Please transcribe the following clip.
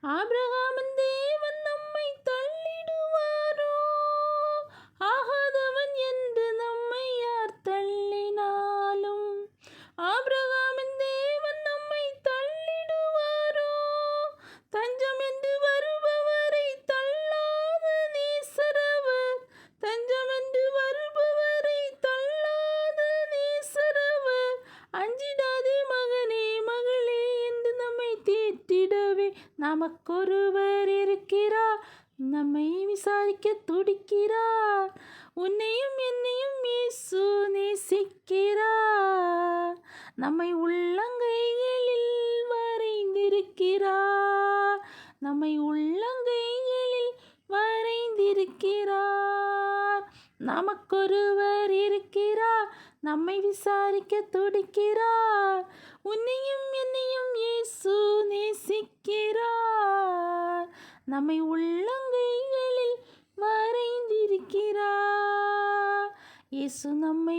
ஆபிரகாமின் தேவன் நம்மை தள்ளிடுவாரோ? ஆகாதவன் என்று நம்மை யார் தள்ளினாலும் ஆபிரகாமின் தேவன் நம்மை தள்ளிடுவாரோ? தஞ்சம் என்று வருபவரை தள்ளாத நேசரவர், தஞ்சம் என்று வருபவரை தள்ளாத நேசரவர். அஞ்சிடாதே மகனே மகளே என்று நம்மை தேற்றிடவே நமக்கொருவர் இருக்கிறார், நம்மை விசாரிக்க துடிக்கிறார். உன்னையும் என்னையும் இயேசு நேசிக்கிறார், நம்மை உள்ளங்கைகளில் வரைந்திருக்கிறார், நம்மை உள்ளங்கைகளில் வரைந்திருக்கிறார். நமக்கொருவர் இருக்கிறார், நம்மை விசாரிக்க துடிக்கிறார். உன்னையும் என்னையும் இயேசு நேசிக்கிறார், நம்மை உள்ளங்கைகளில் வரைந்திருக்கிறார். இயேசு நம்மை